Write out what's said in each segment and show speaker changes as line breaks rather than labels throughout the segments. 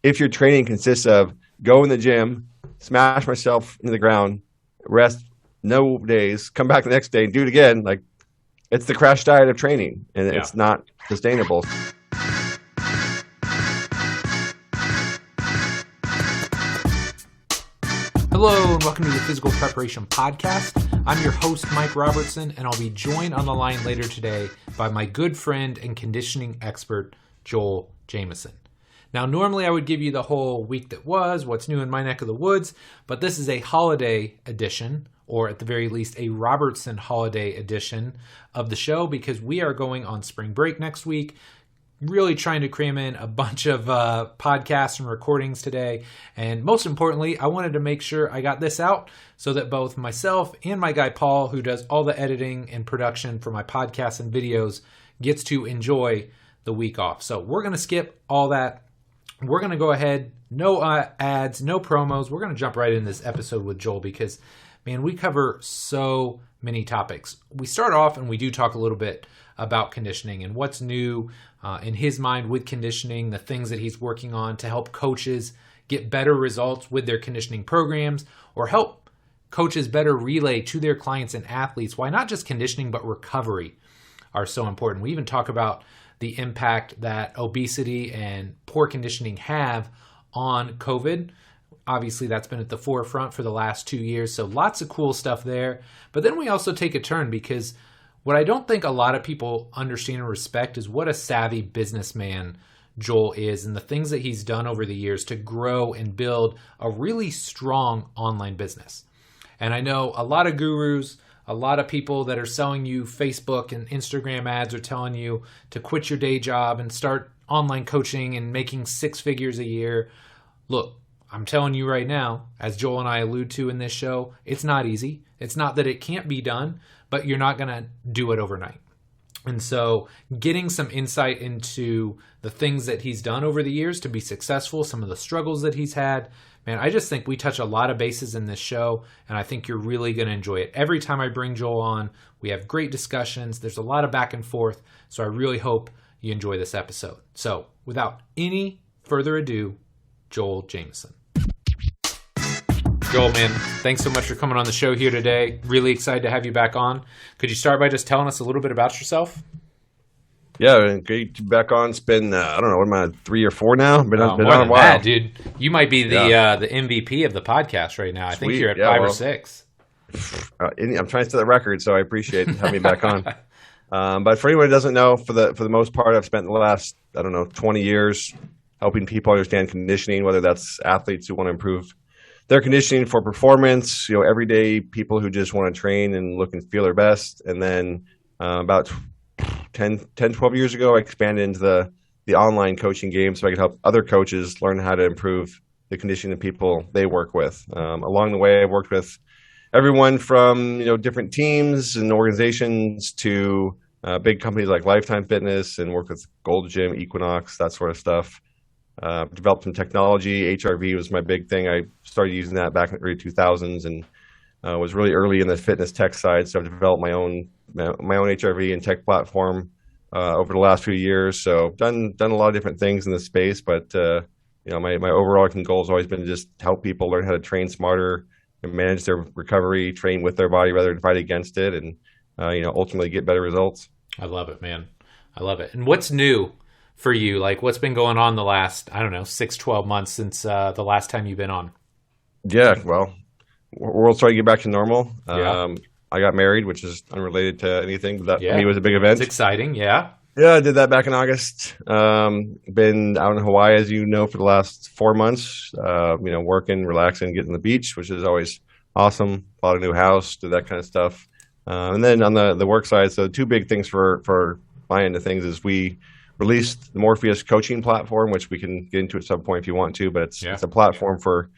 if your training consists of go in the gym, smash myself into the ground, rest no days, come back the next day and do it again, like it's the crash diet of training, and it's not sustainable.
Hello and welcome to the Physical Preparation Podcast. I'm your host, Mike Robertson, and I'll be joined on the line later today by my good friend and conditioning expert, Joel Jamieson. Now, normally I would give you the whole week that was, what's new in my neck of the woods, but this is a holiday edition, or at the very least a Robertson holiday edition of the show, because we are going on spring break next week. Really trying to cram in a bunch of podcasts and recordings today. And most importantly, I wanted to make sure I got this out so that both myself and my guy Paul, who does all the editing and production for my podcasts and videos, gets to enjoy the week off. So we're going to skip all that. We're going to go ahead, no ads, no promos. We're going to jump right in this episode with Joel because, man, we cover so many topics. We start off and we do talk a little bit about conditioning and what's new in his mind with conditioning, the things that he's working on to help coaches get better results with their conditioning programs, or help coaches better relay to their clients and athletes why not just conditioning but recovery are so important. We even talk about the impact that obesity and poor conditioning have on COVID. Obviously, that's been at the forefront for the last 2 years, so lots of cool stuff there. But then we also take a turn because what I don't think a lot of people understand and respect is what a savvy businessman Joel is and the things that he's done over the years to grow and build a really strong online business. And I know a lot of gurus, a lot of people that are selling you Facebook and Instagram ads are telling you to quit your day job and start online coaching and making 6 figures a year. Look, I'm telling you right now, as Joel and I allude to in this show, it's not easy. It's not that it can't be done, but you're not going to do it overnight. And so getting some insight into the things that he's done over the years to be successful, some of the struggles that he's had, man, I just think we touch a lot of bases in this show, and I think you're really going to enjoy it. Every time I bring Joel on, we have great discussions. There's a lot of back and forth, so I really hope you enjoy this episode. So without any further ado, Joel Jamieson. Joel, man, thanks so much for coming on the show here today. Really excited to have you back on. Could you start by just telling us a little bit about yourself?
Yeah, great to be back on. It's been, I don't know, what am I, 3 or 4 now? Been on a while.
That, dude. You might be the MVP of the podcast right now. I think you're at 5 or 6.
I'm trying to set the record, so I appreciate having me back on. But for anyone who doesn't know, for the most part, I've spent the last, 20 years helping people understand conditioning, whether that's athletes who want to improve their conditioning for performance, everyday people who just want to train and look and feel their best. And then about 12 years ago, I expanded into the online coaching game so I could help other coaches learn how to improve the conditioning of people they work with. Along the way, I've worked with everyone from different teams and organizations to big companies like Lifetime Fitness, and worked with Gold Gym, Equinox, that sort of stuff. Developed some technology. HRV was my big thing. I started using that back in the early 2000s and was really early in the fitness tech side. So I've developed my own HRV and tech platform over the last few years. So done a lot of different things in this space. But my overarching goal has always been to just help people learn how to train smarter and manage their recovery, train with their body rather than fight against it, and ultimately get better results.
I love it, man. I love it. And what's new for you? Like, what's been going on the last, 6-12 months since the last time you've been on?
Yeah, well, world's starting to get back to normal.
Yeah.
I got married, which is unrelated to anything, but that for me was a big event.
It's exciting, yeah.
Yeah, I did that back in August. Been out in Hawaii, as you know, for the last 4 months, working, relaxing, getting to the beach, which is always awesome. Bought a new house, did that kind of stuff. And then on the work side, so 2 big things for my end of things is we released the Morpheus coaching platform, which we can get into at some point if you want to, but it's a platform for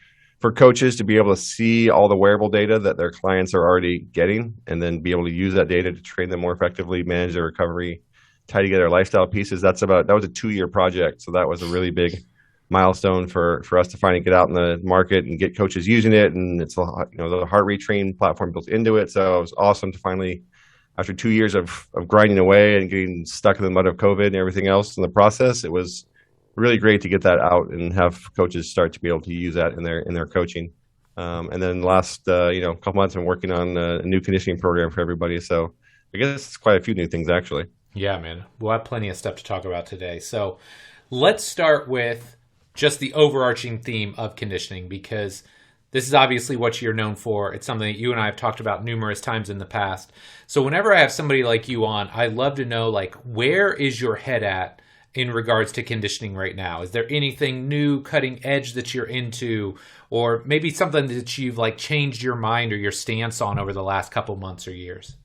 coaches to be able to see all the wearable data that their clients are already getting, and then be able to use that data to train them more effectively, manage their recovery, tie together lifestyle pieces. That was a 2-year project, so that was a really big milestone for us to finally get out in the market and get coaches using it. And it's the heart rate training platform built into it, so it was awesome to finally, after 2 years of grinding away and getting stuck in the mud of COVID and everything else in the process, it was really great to get that out and have coaches start to be able to use that in their coaching. And then last couple months, I'm working on a new conditioning program for everybody. So I guess it's quite a few new things actually.
Yeah, man. We'll have plenty of stuff to talk about today. So let's start with just the overarching theme of conditioning, because this is obviously what you're known for. It's something that you and I have talked about numerous times in the past. So whenever I have somebody like you on, I love to know, like, where is your head at in regards to conditioning right now? Is there anything new, cutting edge that you're into, or maybe something that you've like changed your mind or your stance on over the last couple months or years?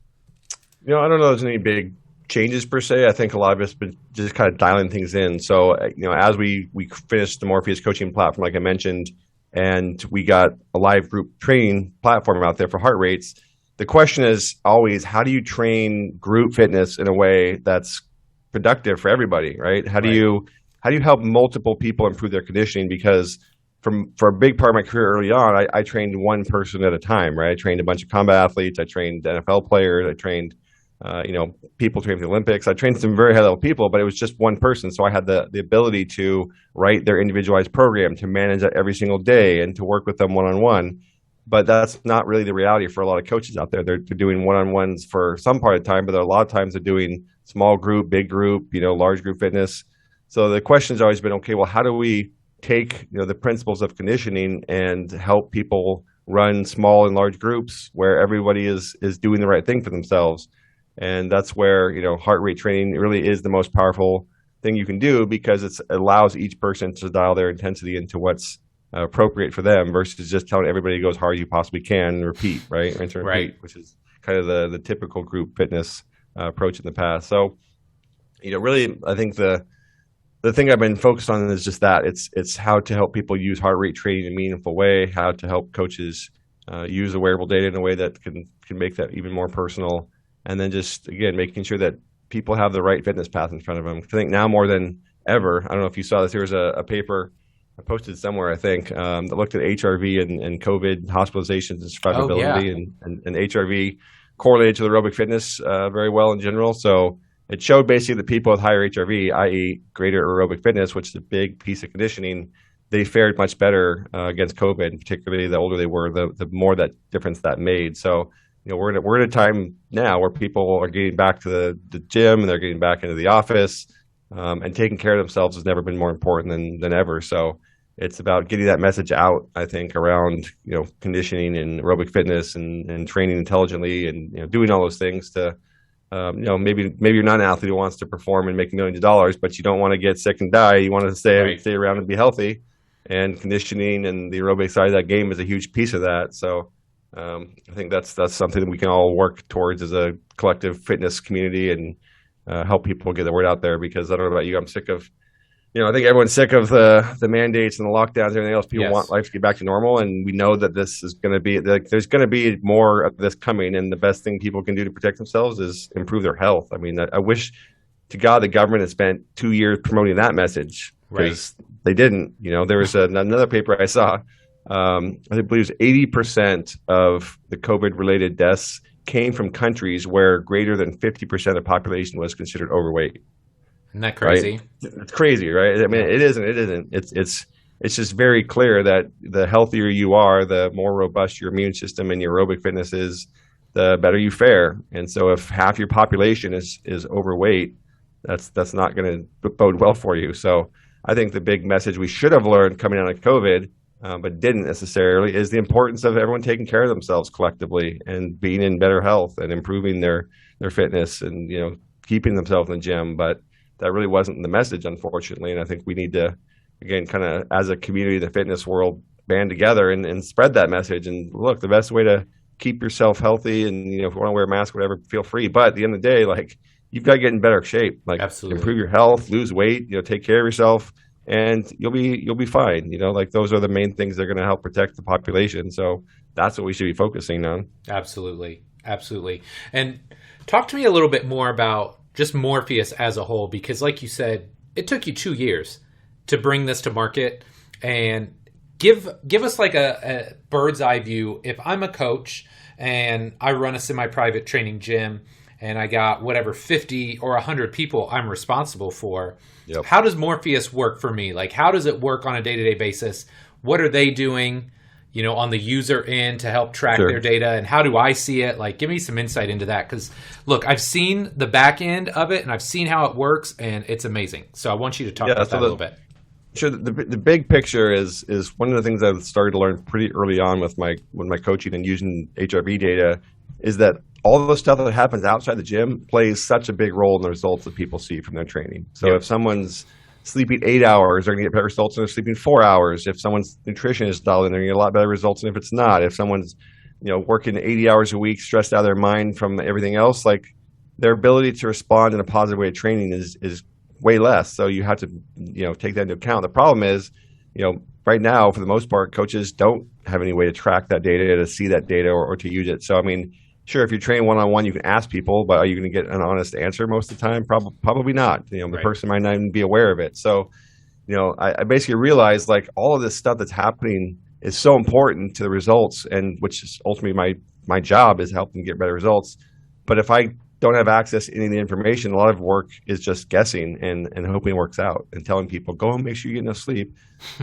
I don't know if there's any big changes per se. I think a lot of it's been just kind of dialing things in. So, as we finished the Morpheus coaching platform, like I mentioned, and we got a live group training platform out there for heart rates, the question is always, how do you train group fitness in a way that's productive for everybody, right? How do you help multiple people improve their conditioning? Because for a big part of my career early on, I trained one person at a time, right? I trained a bunch of combat athletes. I trained NFL players. I trained people trained for the Olympics. I trained some very high level people, but it was just one person. So I had the ability to write their individualized program, to manage that every single day, and to work with them one-on-one. But that's not really the reality for a lot of coaches out there. They're doing one-on-ones for some part of the time, but a lot of times they're doing small group, big group, large group fitness. So the question has always been, okay, well, how do we take the principles of conditioning and help people run small and large groups where everybody is doing the right thing for themselves? And that's where, heart rate training really is the most powerful thing you can do, because it allows each person to dial their intensity into what's appropriate for them, versus just telling everybody to go as hard as you possibly can and repeat, right? Rinse and repeat, which is kind of the typical group fitness approach in the past. So, really, I think the thing I've been focused on is just that. It's how to help people use heart rate training in a meaningful way, how to help coaches use the wearable data in a way that can make that even more personal. And then just, again, making sure that people have the right fitness path in front of them. I think now more than ever, I don't know if you saw this, there was a paper I posted somewhere, I think, that looked at HRV and COVID hospitalizations and survivability. And HRV correlated to aerobic fitness very well in general. So it showed basically that people with higher HRV, i.e. greater aerobic fitness, which is a big piece of conditioning, they fared much better against COVID, particularly the older they were, the more that difference that made. So, we're at a time now where people are getting back to the gym, and they're getting back into the office, and taking care of themselves has never been more important than ever. So it's about getting that message out, I think, around, conditioning and aerobic fitness and training intelligently, and, doing all those things to, maybe you're not an athlete who wants to perform and make millions of dollars, but you don't want to get sick and die. You want to stay around and be healthy, and conditioning and the aerobic side of that game is a huge piece of that. So, I think that's something that we can all work towards as a collective fitness community, and help people get the word out there. Because I don't know about you, I'm sick of, I think everyone's sick of the mandates and the lockdowns and everything else. People want life to get back to normal, and we know that this is going to be there's going to be more of this coming. And the best thing people can do to protect themselves is improve their health. I mean, I wish to God the government had spent 2 years promoting that message, because they didn't. There was another paper I saw. I believe it was 80% of the COVID-related deaths came from countries where greater than 50% of the population was considered overweight.
Isn't that crazy?
Right? It's crazy, right? I mean, it isn't. It's just very clear that the healthier you are, the more robust your immune system and your aerobic fitness is, the better you fare. And so if half your population is overweight, that's not going to bode well for you. So I think the big message we should have learned coming out of COVID, but didn't necessarily, is the importance of everyone taking care of themselves collectively and being in better health and improving their fitness and, keeping themselves in the gym. But that really wasn't the message, unfortunately. And I think we need to, again, kind of as a community, the fitness world, band together and spread that message. And look, the best way to keep yourself healthy, and, if you want to wear a mask, whatever, feel free. But at the end of the day, you've got to get in better shape,
Absolutely.
Improve your health, lose weight, take care of yourself, and you'll be fine. Those are the main things that are going to help protect the population. So that's what we should be focusing on.
Absolutely. And talk to me a little bit more about just Morpheus as a whole, because like you said, it took you 2 years to bring this to market. And give us like a bird's eye view. If I'm a coach and I run a semi-private training gym, and I got whatever 50 or 100 people I'm responsible for.
Yep.
How does Morpheus work for me? Like, how does it work on a day-to-day basis? What are they doing, on the user end to help track their data, and how do I see it? Like, give me some insight into that, because look, I've seen the back end of it and I've seen how it works, and it's amazing. So I want you to talk about that a little bit.
Sure. The big picture is one of the things I've started to learn pretty early on with my coaching and using HRV data is that all the stuff that happens outside the gym plays such a big role in the results that people see from their training. So if someone's sleeping 8 hours, they're going to get better results than if they're sleeping 4 hours. If someone's nutrition is dialed in, they're going to get a lot better results than if it's not. If someone's working 80 hours a week, stressed out of their mind from everything else, like their ability to respond in a positive way of training is way less. So you have to take that into account. The problem is, right now, for the most part, coaches don't have any way to track that data, to see that data, or to use it. So I mean, sure, if you train one-on-one, you can ask people, but are you going to get an honest answer most of the time? Probably not. The person might not even be aware of it. So, I basically realized like all of this stuff that's happening is so important to the results, and which is ultimately my job is helping get better results. But if I don't have access to any of the information, a lot of work is just guessing and hoping it works out and telling people, go and make sure you get enough sleep.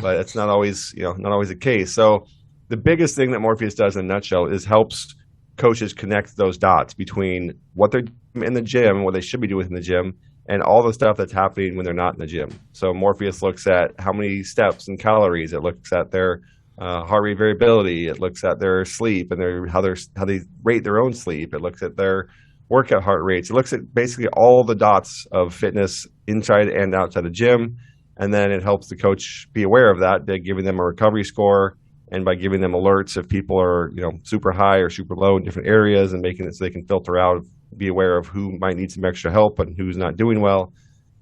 But it's not always, not always the case. So the biggest thing that Morpheus does in a nutshell is helps coaches connect those dots between what they're doing in the gym and what they should be doing in the gym and all the stuff that's happening when they're not in the gym. So Morpheus looks at how many steps and calories. It looks at their heart rate variability. It looks at their sleep and how they rate their own sleep. It looks at their workout heart rates. It looks at basically all the dots of fitness inside and outside the gym. And then it helps the coach be aware of that by giving them a recovery score and by giving them alerts if people are, super high or super low in different areas, and making it so they can filter out, be aware of who might need some extra help and who's not doing well,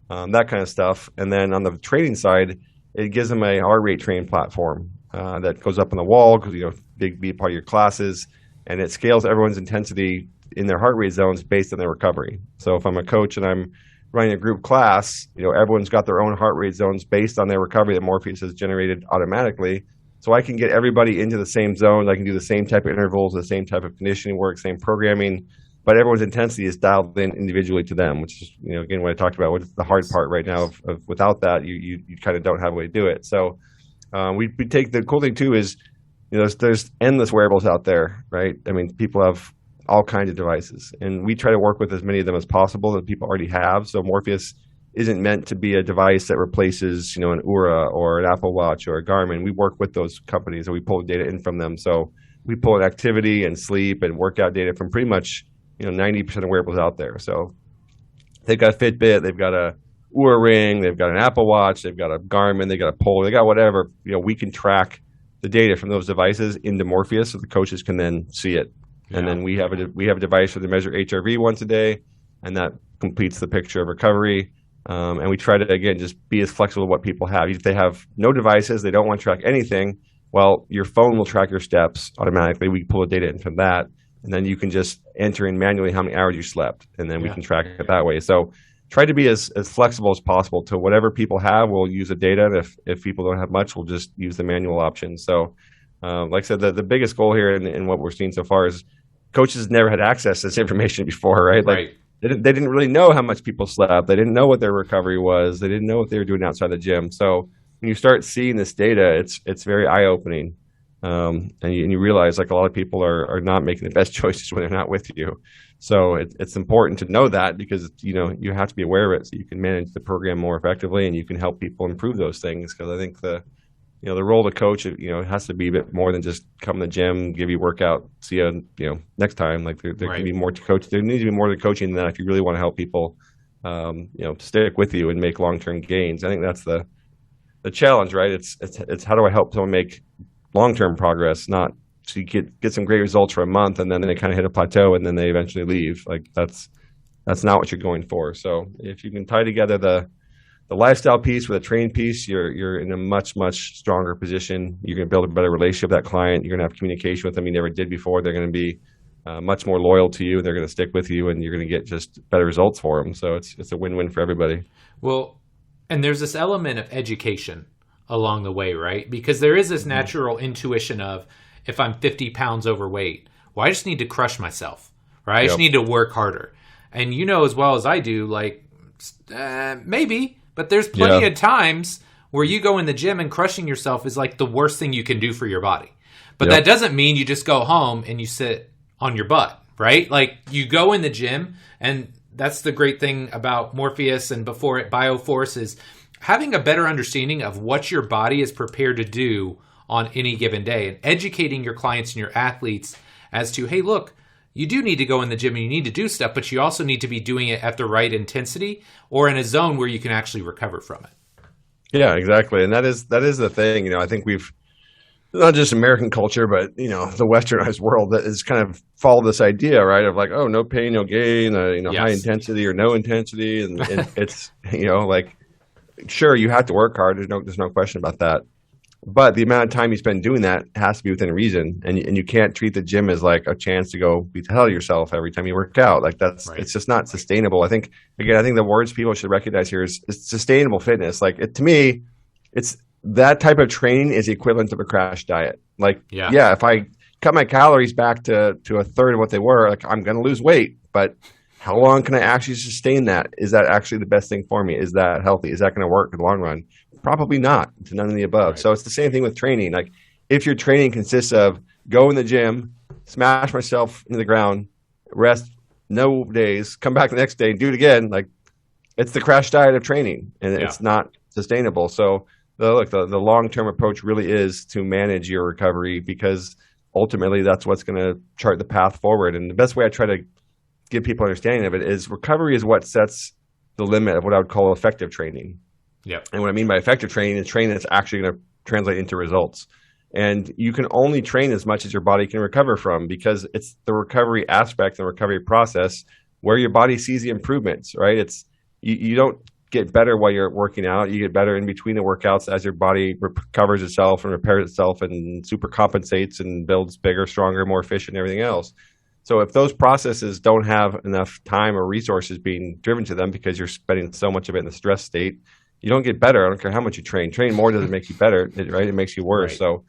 that kind of stuff. And then on the training side, it gives them a heart rate training platform that goes up on the wall because, be a part of your classes, and it scales everyone's intensity in their heart rate zones based on their recovery. So if I'm a coach and I'm running a group class, everyone's got their own heart rate zones based on their recovery that Morpheus has generated automatically. So I can get everybody into the same zone. I can do the same type of intervals, the same type of conditioning work, same programming, but everyone's intensity is dialed in individually to them, which is, again, what I talked about, what's the hard part right now of without that, you kind of don't have a way to do it. So we take the cool thing too is, there's endless wearables out there, right? I mean, people have all kinds of devices, and we try to work with as many of them as possible that people already have. So Morpheus isn't meant to be a device that replaces, an Oura or an Apple Watch or a Garmin. We work with those companies and we pull data in from them. So we pull in activity and sleep and workout data from pretty much, 90% of wearables out there. So they've got a Fitbit, they've got a Oura Ring, they've got an Apple Watch, they've got a Garmin, they've got a Polar, they got whatever. We can track the data from those devices into Morpheus so the coaches can then see it. Yeah. And then we have a device for to measure HRV once a day, and that completes the picture of recovery. And we try to, again, just be as flexible with what people have. If they have no devices, they don't want to track anything, well, your phone will track your steps automatically. We pull the data in from that, and then you can just enter in manually how many hours you slept, and then we can track it that way. So try to be as flexible as possible to whatever people have. We'll use the data, and if people don't have much, we'll just use the manual option. So like I said, the biggest goal here in what we're seeing so far is coaches never had access to this information before, right? Like, they didn't really know how much people slept. They didn't know what their recovery was. They didn't know what they were doing outside the gym. So when you start seeing this data, it's very eye-opening. And you realize like a lot of people are not making the best choices when they're not with you. So it's important to know that because, you have to be aware of it so you can manage the program more effectively and you can help people improve those things. Because I think the role of the coach, it has to be a bit more than just come to the gym, give you a workout, see you, next time. Like there can be more to coach. There needs to be more to coaching than that if you really want to help people, stick with you and make long-term gains. I think that's the challenge, right? It's how do I help someone make long-term progress, not so you get some great results for a month and then they kind of hit a plateau and then they eventually leave. Like that's not what you're going for. So if you can tie together the lifestyle piece with a training piece, you're in a much, much stronger position. You're going to build a better relationship with that client. You're going to have communication with them you never did before. They're going to be much more loyal to you. They're going to stick with you, and you're going to get just better results for them. So it's a win-win for everybody. Well,
and there's this element of education along the way, right? Because there is this natural intuition of if I'm 50 pounds overweight, well, I just need to crush myself, right? I just need to work harder. And you know as well as I do, like, maybe, but there's plenty of times where you go in the gym and crushing yourself is like the worst thing you can do for your body. But that doesn't mean you just go home and you sit on your butt, right? Like, you go in the gym, and that's the great thing about Morpheus and before it BioForce is having a better understanding of what your body is prepared to do on any given day, and educating your clients and your athletes as to, hey, look, you do need to go in the gym and you need to do stuff, but you also need to be doing it at the right intensity or in a zone where you can actually recover from it.
Yeah, exactly. And that is the thing. You know, I think we've, not just American culture, but, you know, the westernized world that has kind of followed this idea, right, of like, oh, no pain, no gain, high intensity or no intensity. And it's, you know, like, sure, you have to work hard. There's no question about that. But the amount of time you spend doing that has to be within reason. And you can't treat the gym as like a chance to go be hell yourself every time you work out. Like, it's just not sustainable. I think the words people should recognize here is sustainable fitness. Like, to me, it's that type of training is the equivalent of a crash diet. Like, if I cut my calories back to a third of what they were, like, I'm going to lose weight. But how long can I actually sustain that? Is that actually the best thing for me? Is that healthy? Is that going to work in the long run? Probably not. It's none of the above. Right. So it's the same thing with training. Like, if your training consists of go in the gym, smash myself into the ground, rest no days, come back the next day and do it again, like, it's the crash diet of training, and it's not sustainable. So the long-term approach really is to manage your recovery, because ultimately that's what's going to chart the path forward. And the best way I try to give people understanding of it is recovery is what sets the limit of what I would call effective training. Yep. And what I mean by effective training is training that's actually going to translate into results. And you can only train as much as your body can recover from, because it's the recovery aspect, the recovery process, where your body sees the improvements, right? It's you don't get better while you're working out. You get better in between the workouts as your body recovers itself and repairs itself and super compensates and builds bigger, stronger, more efficient, and everything else. So if those processes don't have enough time or resources being driven to them because you're spending so much of it in the stress state, you don't get better. I don't care how much you train. Train more doesn't make you better, right? It makes you worse. Right. So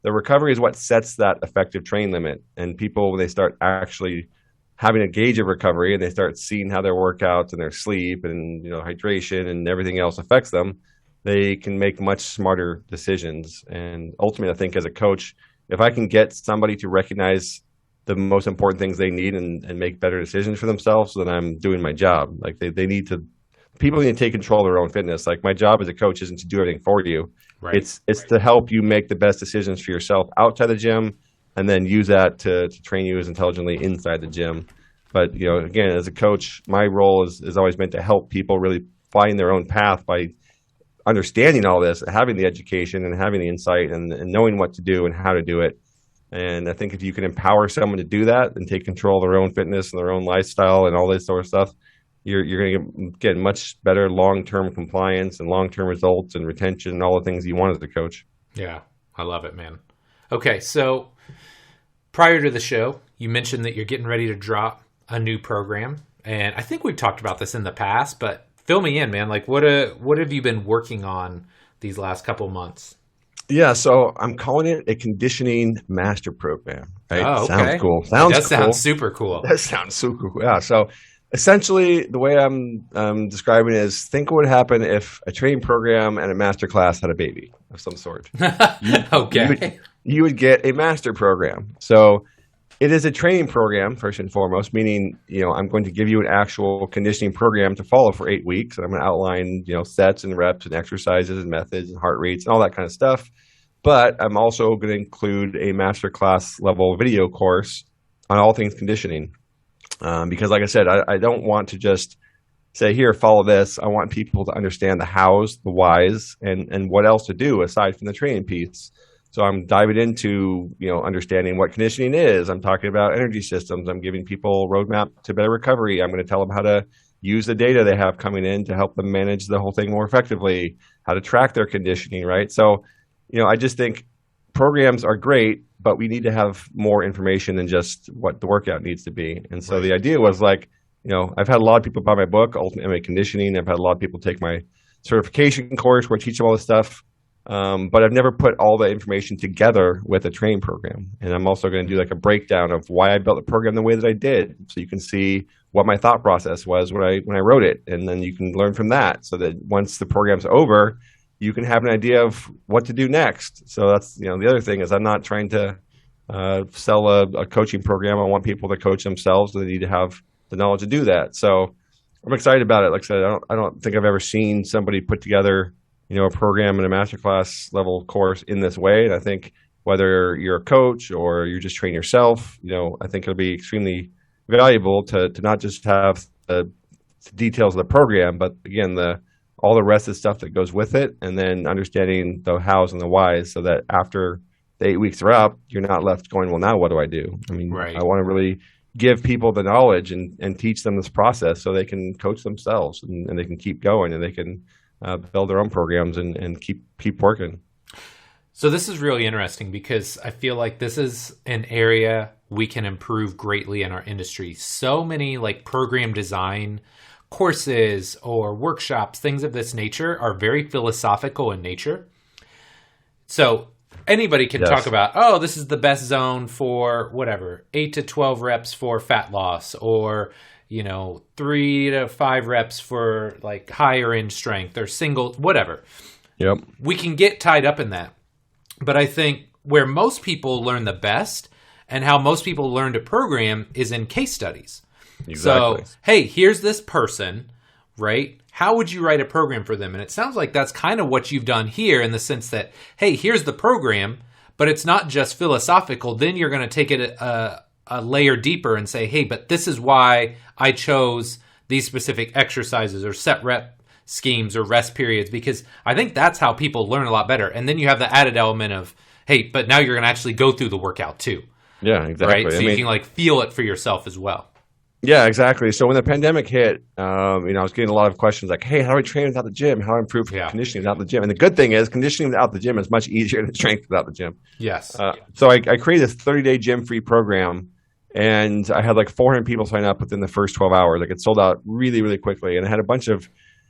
the recovery is what sets that effective train limit. And people, when they start actually having a gauge of recovery and they start seeing how their workouts and their sleep and, you know, hydration and everything else affects them, they can make much smarter decisions. And ultimately, I think as a coach, if I can get somebody to recognize the most important things they need and make better decisions for themselves, then I'm doing my job. Like, people need to take control of their own fitness. Like, my job as a coach isn't to do everything for you. Right. It's to help you make the best decisions for yourself outside the gym, and then use that to train you as intelligently inside the gym. But, you know, again, as a coach, my role is always meant to help people really find their own path by understanding all this, having the education and having the insight and knowing what to do and how to do it. And I think if you can empower someone to do that and take control of their own fitness and their own lifestyle and all this sort of stuff, you're going to get much better long-term compliance and long-term results and retention and all the things you want as a coach.
Yeah, I love it, man. Okay, so prior to the show, you mentioned that you're getting ready to drop a new program. And I think we've talked about this in the past, but fill me in, man. Like, what have you been working on these last couple months?
Yeah, so I'm calling it a conditioning master program. Right?
Oh, okay.
Sounds cool.
Sounds super cool.
That sounds super cool. Yeah, so essentially, the way I'm describing it is, think what would happen if a training program and a master class had a baby of some sort.
Okay.
You would get a master program. So it is a training program, first and foremost, meaning, you know, I'm going to give you an actual conditioning program to follow for 8 weeks. And I'm going to outline, you know, sets and reps and exercises and methods and heart rates and all that kind of stuff. But I'm also going to include a master class level video course on all things conditioning. Because like I said, I don't want to just say, here, follow this. I want people to understand the hows, the whys, and what else to do aside from the training piece. So I'm diving into, you know, understanding what conditioning is. I'm talking about energy systems. I'm giving people a roadmap to better recovery. I'm going to tell them how to use the data they have coming in to help them manage the whole thing more effectively, how to track their conditioning, right? So, you know, I just think programs are great, but we need to have more information than just what the workout needs to be. And so the idea was like, you know, I've had a lot of people buy my book, Ultimate MMA Conditioning. I've had a lot of people take my certification course where I teach them all this stuff. But I've never put all the information together with a training program. And I'm also going to do like a breakdown of why I built the program the way that I did. So you can see what my thought process was when I wrote it, and then you can learn from that. So that once the program's over, you can have an idea of what to do next. So that's the other thing is I'm not trying to sell a coaching program. I want people to coach themselves. So they need to have the knowledge to do that. So I'm excited about it. Like I said, I don't think I've ever seen somebody put together a program in a masterclass level course in this way. And I think whether you're a coach or you're just training yourself, I think it'll be extremely valuable to not just have the details of the program, but again, all the rest of the stuff that goes with it, and then understanding the hows and the whys, so that after the 8 weeks are up, you're not left going, well, now what do I do? I mean,
Right.
I want to really give people the knowledge and teach them this process so they can coach themselves and they can keep going and they can build their own programs and keep working.
So this is really interesting because I feel like this is an area we can improve greatly in our industry. So many like program design courses or workshops, things of this nature, are very philosophical in nature. So anybody can talk about, oh, this is the best zone for whatever, 8 to 12 reps for fat loss, or 3 to 5 reps for like higher end strength or single, whatever.
Yep.
We can get tied up in that. But I think where most people learn the best and how most people learn to program is in case studies.
Exactly.
So, hey, here's this person, right? How would you write a program for them? And it sounds like that's kind of what you've done here, in the sense that, hey, here's the program, but it's not just philosophical. Then you're going to take it a layer deeper and say, hey, but this is why I chose these specific exercises or set rep schemes or rest periods, because I think that's how people learn a lot better. And then you have the added element of, hey, but now you're going to actually go through the workout too.
Yeah, exactly.
Right? So you can like feel it for yourself as well.
Yeah, exactly. So when the pandemic hit, I was getting a lot of questions like, hey, how do I train without the gym? How do I improve conditioning without the gym? And the good thing is conditioning without the gym is much easier than strength without the gym.
Yes.
So I created this 30-day gym-free program, and I had like 400 people sign up within the first 12 hours. Like, it sold out really, really quickly. And I had a bunch of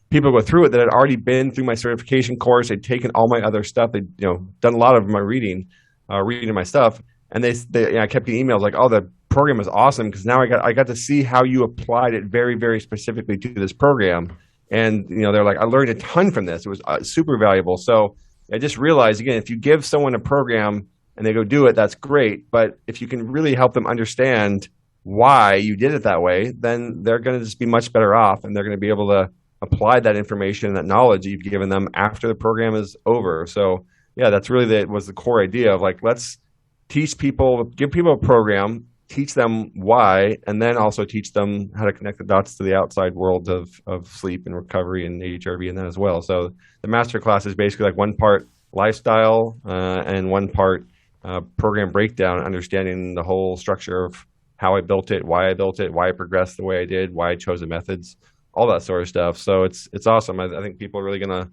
people go through it that had already been through my certification course. They'd taken all my other stuff. They'd done a lot of my reading my stuff. And I kept getting emails like, oh, the program is awesome, because now I got to see how you applied it very, very specifically to this program. And they're like, I learned a ton from this. It was super valuable. So I just realized, again, if you give someone a program and they go do it, that's great. But if you can really help them understand why you did it that way, then they're going to just be much better off, and they're going to be able to apply that information and that knowledge that you've given them after the program is over. So yeah, that's really was the core idea of like, let's teach people, give people a program, teach them why, and then also teach them how to connect the dots to the outside world of sleep and recovery and HRV and that as well. So the master class is basically like one part lifestyle and one part program breakdown, understanding the whole structure of how I built it, why I progressed the way I did, why I chose the methods, all that sort of stuff. So it's awesome. I think people are really going to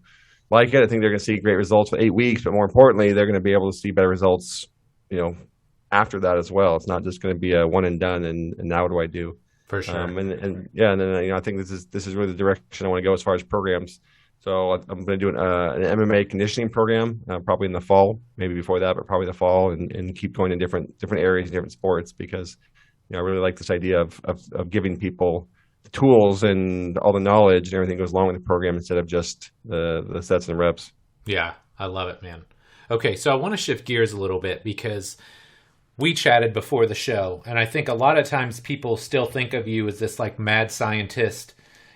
like it. I think they're going to see great results for 8 weeks, but more importantly, they're going to be able to see better results, after that as well. It's not just going to be a one and done. And now what do I do?
For sure.
And then I think this is really the direction I want to go as far as programs. So I'm going to do an MMA conditioning program probably in the fall, maybe before that, but probably the fall, and keep going in different areas, different sports, because I really like this idea of giving people the tools and all the knowledge and everything goes along with the program instead of just the sets and reps.
Yeah, I love it, man. Okay, so I want to shift gears a little bit, because we chatted before the show, and I think a lot of times people still think of you as this like mad scientist,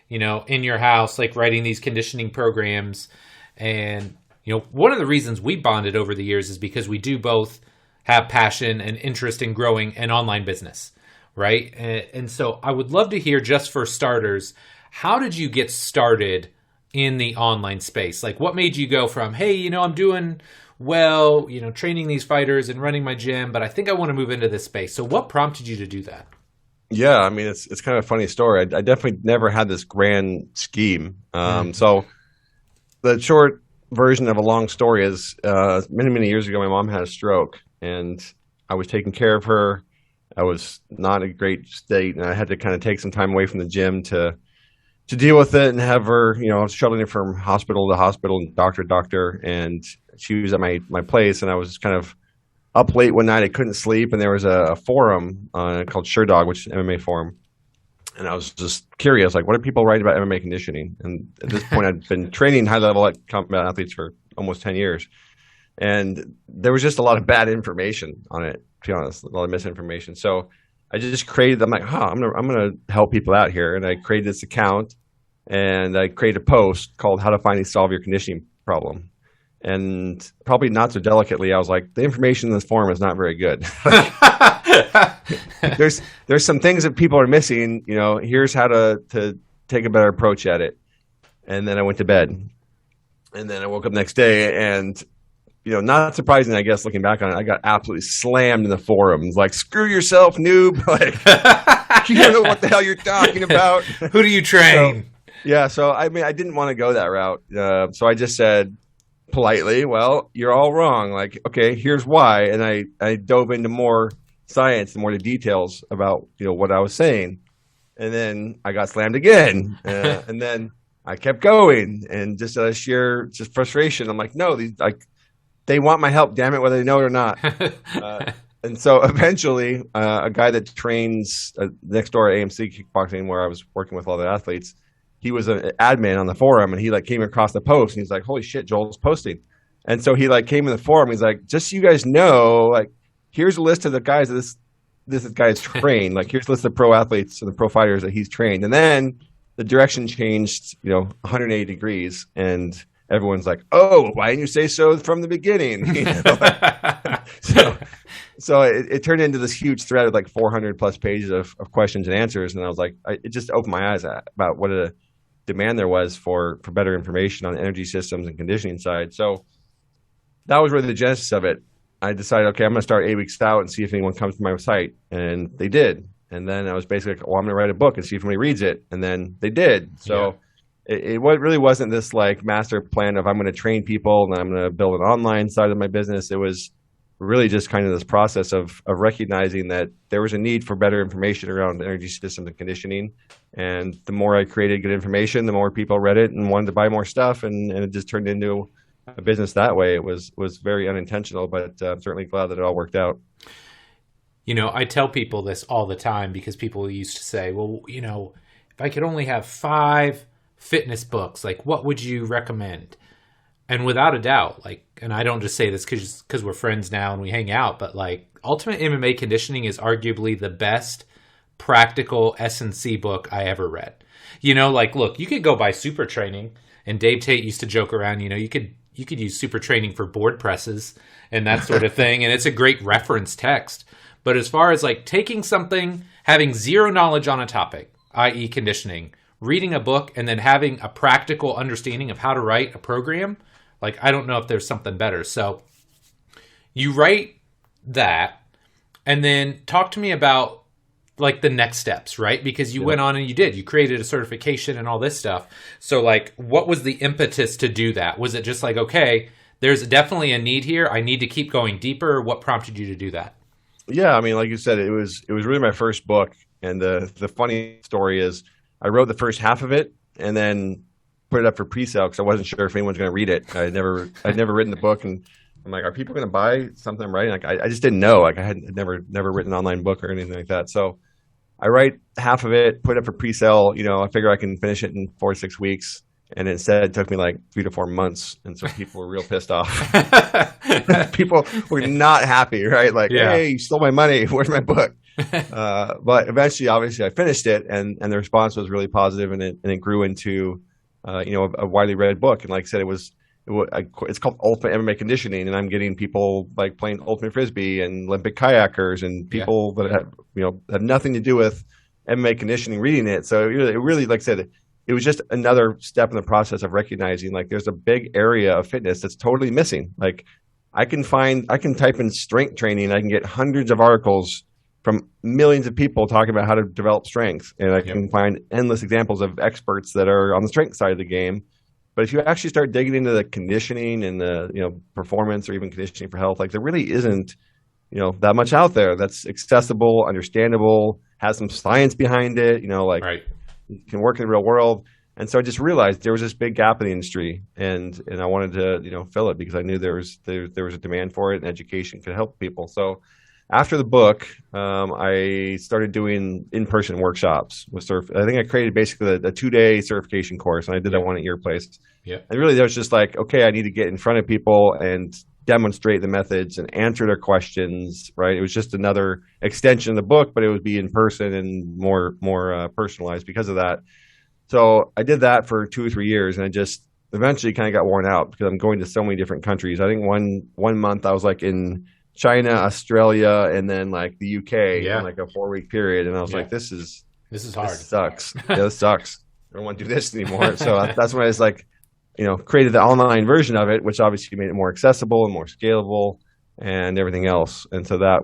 in your house, like writing these conditioning programs. And, one of the reasons we bonded over the years is because we do both have passion and interest in growing an online business, right? And so I would love to hear, just for starters, how did you get started in the online space? Like, what made you go from, hey, I'm doing well, training these fighters and running my gym, but I think I want to move into this space. So what prompted you to do that?
Yeah, I mean, it's kind of a funny story. I definitely never had this grand scheme. So the short version of a long story is many, many years ago, my mom had a stroke, and I was taking care of her. I was not in a great state, and I had to kind of take some time away from the gym to deal with it and have her, I was shuttling her from hospital to hospital and doctor to doctor. And she was at my place, and I was kind of up late one night. I couldn't sleep, and there was a forum called SureDog, which is an MMA forum. And I was just curious, like, what are people writing about MMA conditioning? And at this point, I'd been training high level combat athletes for almost 10 years. And there was just a lot of bad information on it, to be honest, a lot of misinformation. So I just created, I'm like, I'm gonna help people out here. And I created this account, and I created a post called How to Finally Solve Your Conditioning Problem. And probably not so delicately, I was like, the information in this forum is not very good. There's some things that people are missing. Here's how to take a better approach at it. And then I went to bed. And then I woke up the next day, and not surprising, I guess, looking back on it, I got absolutely slammed in the forums. Like, screw yourself, noob. Like, you don't know what the hell you're talking about.
Who do you train?
So I mean, I didn't want to go that route. So I just said politely, well, you're all wrong. Like, okay, here's why. And I dove into more science and more the details about, what I was saying. And then I got slammed again. And then I kept going. And just out of sheer frustration, I'm like, no, they want my help, damn it, whether they know it or not. And so eventually, a guy that trains next door at AMC Kickboxing, where I was working with all the athletes, he was an admin on the forum, and he came across the post, and he's like, holy shit, Joel's posting. And so he came in the forum. He's like, just so you guys know, here's a list of the guys that this guy's trained. Here's a list of pro athletes and the pro fighters that he's trained. And then the direction changed, 180 degrees, and everyone's like, oh, why didn't you say so from the beginning? So it turned into this huge thread of 400 plus pages of questions and answers. And I was like, it just opened my eyes about what a demand there was for better information on the energy systems and conditioning side. So that was really the genesis of it. I decided, okay, I'm going to start 8 weeks out and see if anyone comes to my site. And they did. And then I was basically like, well, I'm going to write a book and see if anybody reads it. And then they did. So it really wasn't this master plan of I'm going to train people and I'm going to build an online side of my business. It was really just kind of this process of recognizing that there was a need for better information around energy systems and conditioning. And the more I created good information, the more people read it and wanted to buy more stuff. And it just turned into a business that way. It was very unintentional, but I'm certainly glad that it all worked out.
I tell people this all the time because people used to say, well, if I could only have 5 fitness books, what would you recommend? And without a doubt, and I don't just say this because we're friends now and we hang out, but Ultimate MMA Conditioning is arguably the best practical S&C book I ever read. Look, you could go buy Super Training, and Dave Tate used to joke around, you could use Super Training for board presses and that sort of thing, and it's a great reference text. But as far as taking something, having zero knowledge on a topic, i.e. conditioning, reading a book, and then having a practical understanding of how to write a program, I don't know if there's something better. So you write that, and then talk to me about the next steps, right? Because you went on and you created a certification and all this stuff. So what was the impetus to do that? Was it just okay, there's definitely a need here, I need to keep going deeper? What prompted you to do that?
Yeah, I mean, like you said, it was really my first book. And the funny story is I wrote the first half of it and then put it up for pre-sale because I wasn't sure if anyone's going to read it. I'd never written the book, and I'm like, are people going to buy something I'm writing? I just didn't know. I had never written an online book or anything like that. So I write half of it, put it up for pre-sale. I figure I can finish it in 4 to 6 weeks. And instead it took me 3 to 4 months. And so people were real pissed off. People were not happy, right? Hey, you stole my money. Where's my book? But eventually, obviously, I finished it, and the response was really positive, and it grew into a widely read book. And like I said, it's called Ultimate MMA Conditioning, and I'm getting people playing Ultimate Frisbee and Olympic kayakers and people that have nothing to do with MMA conditioning reading it. So it really, like I said, it was just another step in the process of recognizing there's a big area of fitness that's totally missing. I can type in strength training, I can get hundreds of articles from millions of people talking about how to develop strength. And I can find endless examples of experts that are on the strength side of the game. But if you actually start digging into the conditioning and the performance or even conditioning for health, there really isn't that much out there that's accessible, understandable, has some science behind it,
right.
Can work in the real world. And so I just realized there was this big gap in the industry, and I wanted to fill it because I knew there was a demand for it, and education could help people. So after the book, I started doing in-person workshops with surf. I think I created basically a 2-day certification course, and I did that one at your place.
Yeah.
And really, that was just like, okay, I need to get in front of people and demonstrate the methods and answer their questions. Right? It was just another extension of the book, but it would be in person and more personalized because of that. So I did that for 2 or 3 years, and I just eventually kind of got worn out because I'm going to so many different countries. I think one month I was like in China, Australia, and then like the UK in like a 4-week period. And I was like, this is
hard.
This sucks. This sucks. I don't want to do this anymore. So that's when I was like, created the online version of it, which obviously made it more accessible and more scalable and everything else. And so that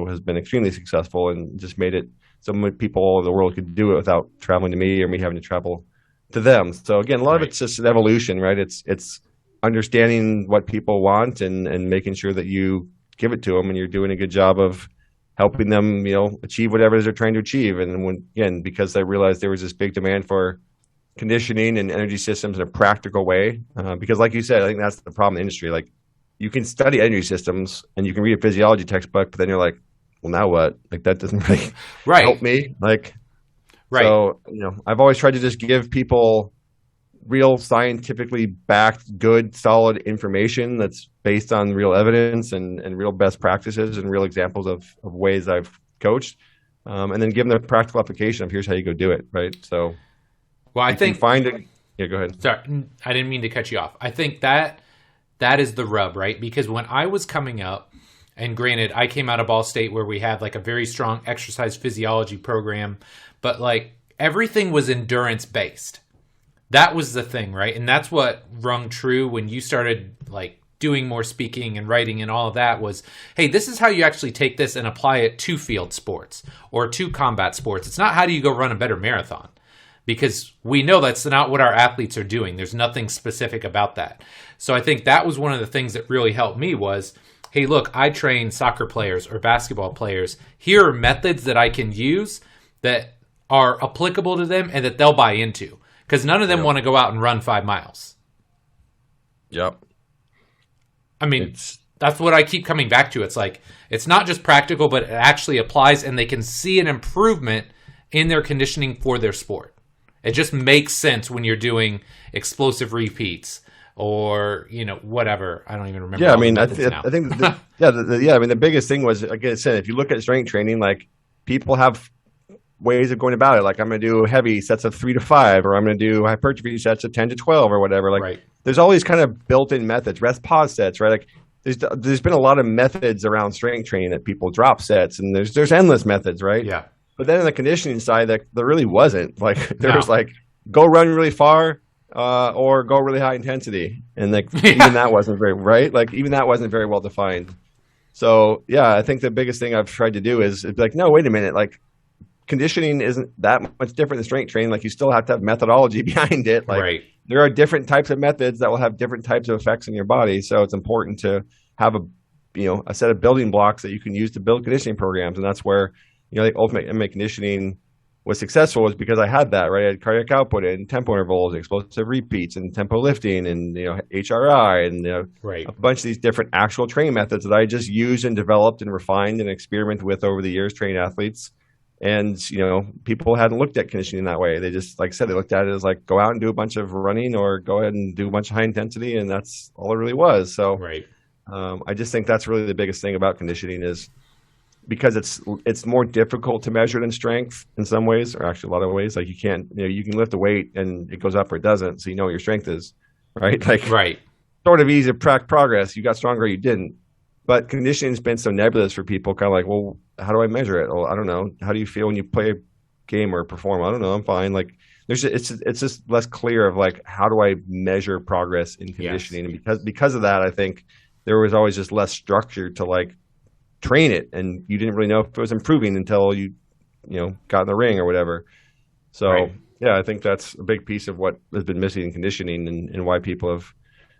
has been extremely successful and just made it so many people all over the world could do it without traveling to me or me having to travel to them. So again, a lot of it's just an evolution, right? It's understanding what people want and making sure that you give it to them and you're doing a good job of helping them, achieve whatever it is they're trying to achieve. And because I realized there was this big demand for conditioning and energy systems in a practical way, because like you said, I think that's the problem in the industry. Like you can study energy systems and you can read a physiology textbook, but then you're like, well, now what? Like that doesn't really help me. Like, so, I've always tried to just give people real scientifically backed, good, solid information that's based on real evidence and real best practices and real examples of ways I've coached, and then give them the practical application of here's how you go do it, right? So,
well, I think
find it. Yeah, go ahead.
Sorry, I didn't mean to cut you off. I think that is the rub, right? Because when I was coming up, and granted, I came out of Ball State where we had like a very strong exercise physiology program, but like everything was endurance based. That was the thing, right? And that's what rung true when you started like doing more speaking and writing and all of that was, hey, this is how you actually take this and apply it to field sports or to combat sports. It's not how do you go run a better marathon, because we know that's not what our athletes are doing. There's nothing specific about that. So I think that was one of the things that really helped me was, hey, look, I train soccer players or basketball players. Here are methods that I can use that are applicable to them and that they'll buy into. Because none of them want to go out and run 5 miles.
Yep.
I mean, that's what I keep coming back to. It's like, it's not just practical, but it actually applies and they can see an improvement in their conditioning for their sport. It just makes sense when you're doing explosive repeats or, whatever. I don't even remember.
Yeah, I mean, I think, the biggest thing was, like I said, if you look at strength training, like people have ways of going about it. Like I'm going to do heavy sets of 3 to 5, or I'm going to do hypertrophy sets of 10 to 12 or whatever. Like there's all these kind of built-in methods, rest pause sets, right? Like there's been a lot of methods around strength training that people drop sets, and there's endless methods, right?
Yeah.
But then in the conditioning side, there really wasn't. Like there was like go run really far or go really high intensity, and like even that wasn't very well defined. So yeah, I think the biggest thing I've tried to do is like, no, wait a minute, like conditioning isn't that much different than strength training. Like you still have to have methodology behind it. Like there are different types of methods that will have different types of effects in your body. So it's important to have a set of building blocks that you can use to build conditioning programs. And that's where, the ultimate MMA conditioning was successful, was because I had that, right? I had cardiac output and tempo intervals, explosive repeats and tempo lifting and, HRI and, a bunch of these different actual training methods that I just used and developed and refined and experimented with over the years, training athletes. And, people hadn't looked at conditioning that way. They just, like I said, they looked at it as like, go out and do a bunch of running or go ahead and do a bunch of high intensity. And that's all it really was. So I just think that's really the biggest thing about conditioning is because it's more difficult to measure than strength in some ways, or actually a lot of ways. Like you can't, you can lift a weight and it goes up or it doesn't. So you know what your strength is, right? Like sort of easy to track progress. You got stronger or you didn't. But conditioning's been so nebulous for people, kind of like, well, how do I measure it? Well, I don't know. How do you feel when you play a game or perform? I don't know. I'm fine. Like, it's just less clear of like, how do I measure progress in conditioning? Yes. And because of that, I think there was always just less structure to like train it, and you didn't really know if it was improving until you got in the ring or whatever. So yeah, I think that's a big piece of what has been missing in conditioning and why people have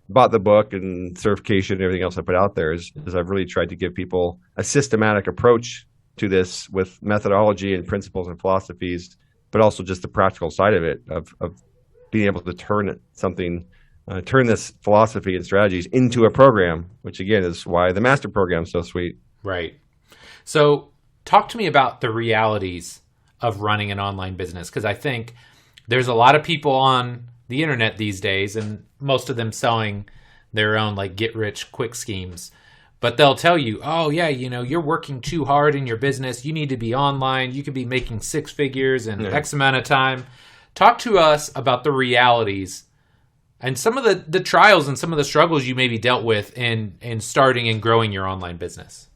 bought the book and certification and everything else I put out there is I've really tried to give people a systematic approach to this with methodology and principles and philosophies, but also just the practical side of it, of being able to turn this philosophy and strategies into a program, which again is why the master program is so sweet.
Right. So talk to me about the realities of running an online business, because I think there's a lot of people on the internet these days, and most of them selling their own like get rich quick schemes. But they'll tell you, oh yeah, you're working too hard in your business. You need to be online. You could be making six figures in X amount of time. Talk to us about the realities and some of the trials and some of the struggles you maybe dealt with in starting and growing your online business.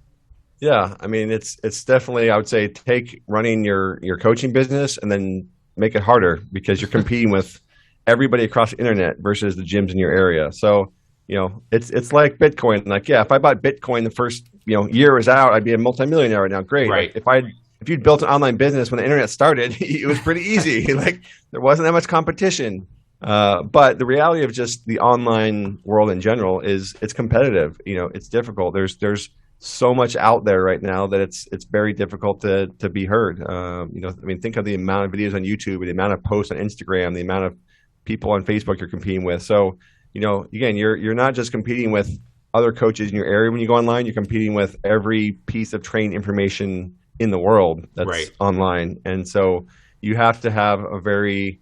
Yeah, I mean, it's definitely, I would say, take running your coaching business and then make it harder, because you're competing with everybody across the internet versus the gyms in your area. So, it's like Bitcoin. Like, yeah, if I bought Bitcoin the first, year was out, I'd be a multimillionaire right now. Great.
Right.
Like, if you'd built an online business when the internet started, it was pretty easy. Like, there wasn't that much competition. But the reality of just the online world in general is it's competitive. It's difficult. There's so much out there right now that it's very difficult to be heard. Think of the amount of videos on YouTube, the amount of posts on Instagram, the amount of people on Facebook you're competing with. So, again, you're not just competing with other coaches in your area when you go online. You're competing with every piece of training information in the world that's online. And so you have to have a very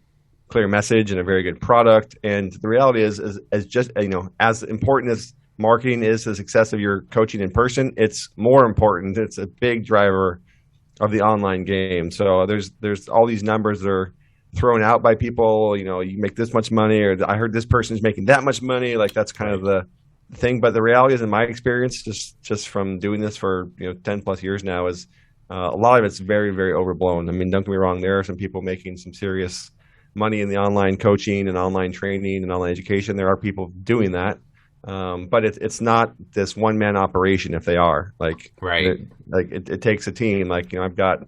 clear message and a very good product. And the reality is just, as important as marketing is to the success of your coaching in person, it's more important. It's a big driver of the online game. So there's all these numbers that are thrown out by people. You make this much money, or I heard this person's making that much money. Like, that's kind of the thing. But the reality is, in my experience, just from doing this for 10 plus years now, is a lot of it's very, very overblown. I mean, don't get me wrong, there are some people making some serious money in the online coaching and online training and online education. There are people doing that. But it's not this one man operation. If they are, it takes a team. I've got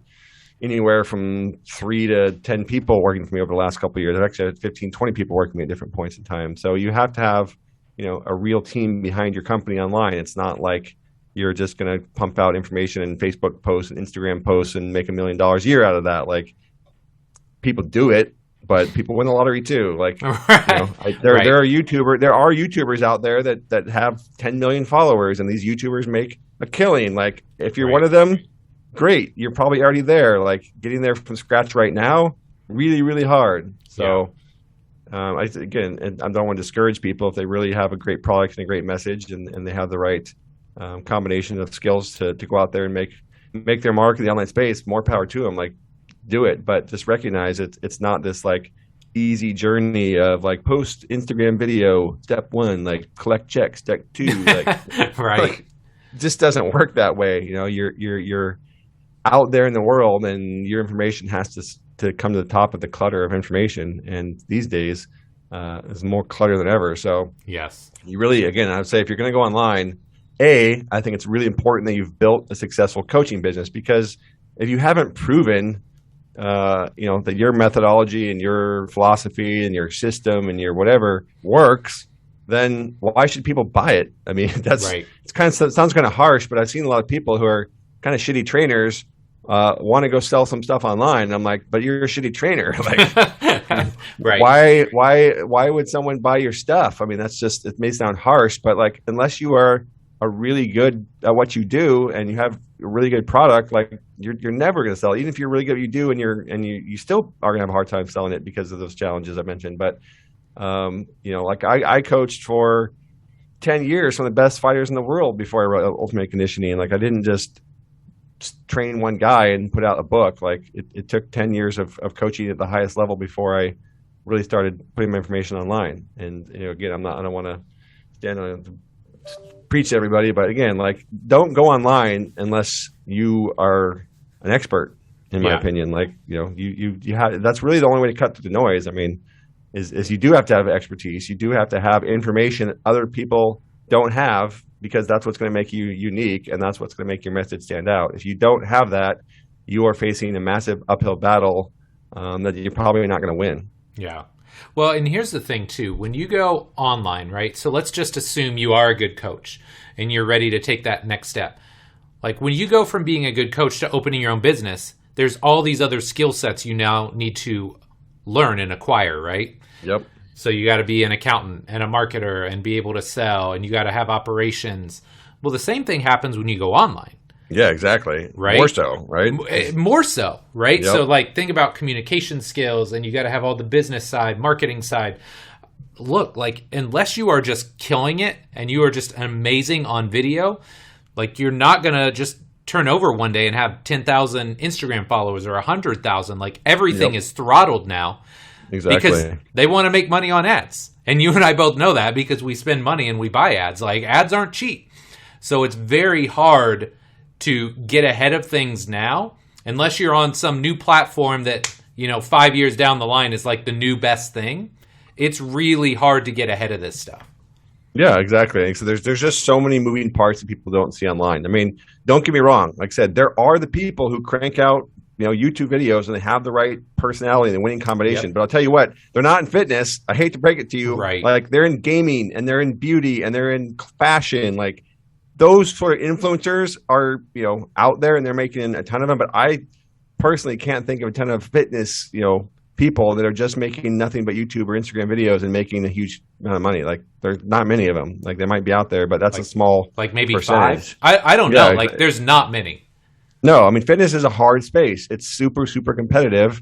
anywhere from 3 to 10 people working for me over the last couple of years. I've actually had 15, 20 people working for me at different points in time. So you have to have, a real team behind your company online. It's not like you're just going to pump out information in Facebook posts and Instagram posts and make $1 million a year out of that. Like, people do it, but people win the lottery too. Like, there are YouTubers out there that have 10 million followers, and these YouTubers make a killing. Like, if you're one of them, great. You're probably already there. Like, getting there from scratch right now, really, really hard. So, I don't want to discourage people if they really have a great product and a great message, and they have the right combination of skills to go out there and make their mark in the online space. More power to them. Like, do it, but just recognize it's not this like easy journey of like post Instagram video step 1, like collect checks step 2, like like, just doesn't work that way. You're out there in the world, and your information has to come to the top of the clutter of information. And these days, there's more clutter than ever. So
yes,
you really, again, I would say if you're going to go online, I think it's really important that you've built a successful coaching business, because if you haven't proven that your methodology and your philosophy and your system and your whatever works, then why should people buy it? I mean, it sounds kind of harsh, but I've seen a lot of people who are kind of shitty trainers want to go sell some stuff online. And I'm like, but you're a shitty trainer. Like, why would someone buy your stuff? I mean, it may sound harsh, but like, unless you are really good at what you do and you have a really good product, like you're never going to sell it. Even if you're really good at what you do, and you still are going to have a hard time selling it because of those challenges I mentioned. But like I coached for 10 years some of the best fighters in the world before I wrote Ultimate Conditioning. Like, I didn't just train one guy and put out a book. Like, it took 10 years of coaching at the highest level before I really started putting my information online. And again, I don't want to stand on preach to everybody, but again, like, don't go online unless you are an expert, in my opinion. Like, you have, that's really the only way to cut through the noise. I mean, is you do have to have expertise. You do have to have information that other people don't have, because that's what's going to make you unique, and that's what's going to make your message stand out. If you don't have that, you are facing a massive uphill battle that you're probably not going to win.
Yeah. Well, and here's the thing too, when you go online, right? So let's just assume you are a good coach and you're ready to take that next step. Like, when you go from being a good coach to opening your own business, there's all these other skill sets you now need to learn and acquire, right?
Yep.
So you got to be an accountant and a marketer and be able to sell, and you got to have operations. Well, the same thing happens when you go online.
Yeah, exactly.
Right?
More so, right?
More so, right?
Yep.
So like think about communication skills, and you got to have all the business side, marketing side. Look, like unless you are just killing it and you are just amazing on video, like you're not going to just turn over one day and have 10,000 Instagram followers or 100,000. Like everything is throttled now.
Exactly.
Because they want to make money on ads. And you and I both know that because we spend money and we buy ads. Like ads aren't cheap. So it's very hard to get ahead of things now unless you're on some new platform that, 5 years down the line is like the new best thing. It's really hard to get ahead of this stuff.
Yeah, exactly. So there's just so many moving parts that people don't see online. I mean, don't get me wrong. Like I said, there are the people who crank out, YouTube videos and they have the right personality and the winning combination. Yep. But I'll tell you what, they're not in fitness. I hate to break it to you.
Right.
Like they're in gaming and they're in beauty and they're in fashion. Like those sort of influencers are, out there and they're making a ton of them. But I personally can't think of a ton of fitness, people that are just making nothing but YouTube or Instagram videos and making a huge amount of money. Like there's not many of them. Like they might be out there, but that's a small
maybe
percentage.
5. I don't know. Like there's not many.
No, I mean fitness is a hard space. It's super, super competitive.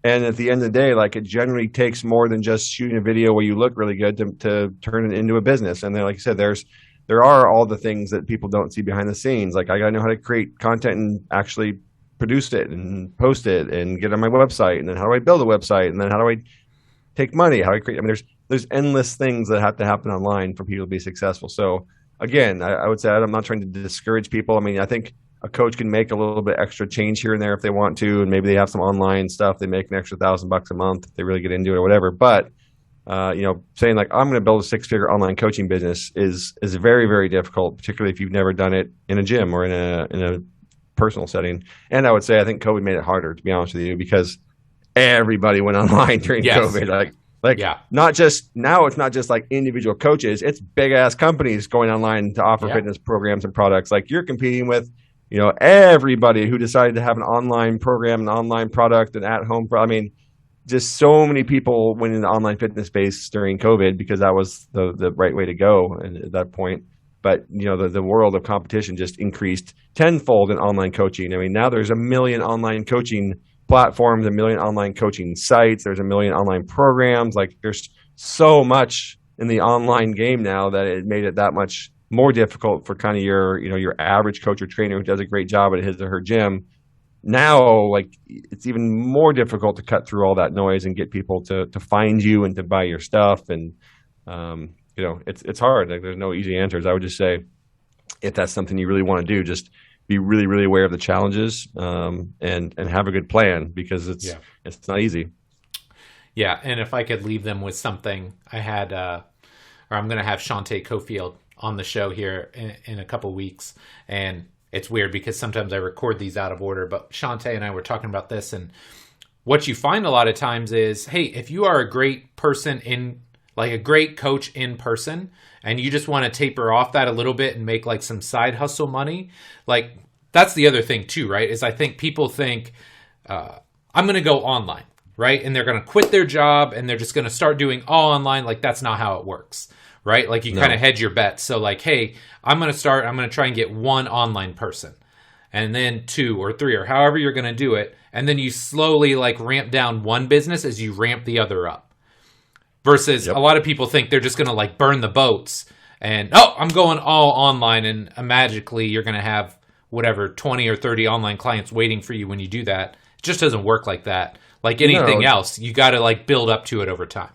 And at the end of the day, like it generally takes more than just shooting a video where you look really good to turn it into a business. And then, like you said, there are all the things that people don't see behind the scenes. Like I got to know how to create content and actually produce it and post it and get it on my website. And then how do I build a website? And then how do I take money? How do I create? I mean, there's endless things that have to happen online for people to be successful. So again, I would say I'm not trying to discourage people. I mean, I think a coach can make a little bit extra change here and there if they want to, and maybe they have some online stuff. They make an extra $1,000 a month if they really get into it or whatever. But saying like I'm going to build a 6-figure online coaching business is very, very difficult, particularly if you've never done it in a gym or in a personal setting. And I would say I think COVID made it harder, to be honest with you, because everybody went online during COVID. Not just now, it's not just like individual coaches, it's big ass companies going online to offer fitness programs and products. Like you're competing with everybody who decided to have an online program, an online product, an at-home I mean, just so many people went in the online fitness space during COVID because that was the right way to go at that point. But, the world of competition just increased tenfold in online coaching. I mean, now there's 1 million online coaching platforms, 1 million online coaching sites. There's 1 million online programs. Like there's so much in the online game now that it made it that much more difficult for kind of your average coach or trainer who does a great job at his or her gym. Now, like it's even more difficult to cut through all that noise and get people to find you and to buy your stuff. And, it's hard. Like there's no easy answers. I would just say if that's something you really want to do, just be really, really aware of the challenges and have a good plan because it's not easy.
Yeah. And if I could leave them with something, I'm going to have Shantae Cofield on the show here in a couple weeks. And it's weird because sometimes I record these out of order, but Shantae and I were talking about this. And what you find a lot of times is, hey, if you are a great person like a great coach in person, and you just want to taper off that a little bit and make like some side hustle money, like that's the other thing too, right? Is I think people think, I'm going to go online, right? And they're going to quit their job and they're just going to start doing all online. Like that's not how it works, right? Like you kind of hedge your bets. So like, hey, I'm going to try and get one online person and then 2 or 3 or however you're going to do it. And then you slowly like ramp down one business as you ramp the other up. Versus a lot of people think they're just going to like burn the boats and, I'm going all online, and magically you're going to have whatever 20 or 30 online clients waiting for you when you do that. It just doesn't work like that. Like anything else, you got to like build up to it over time.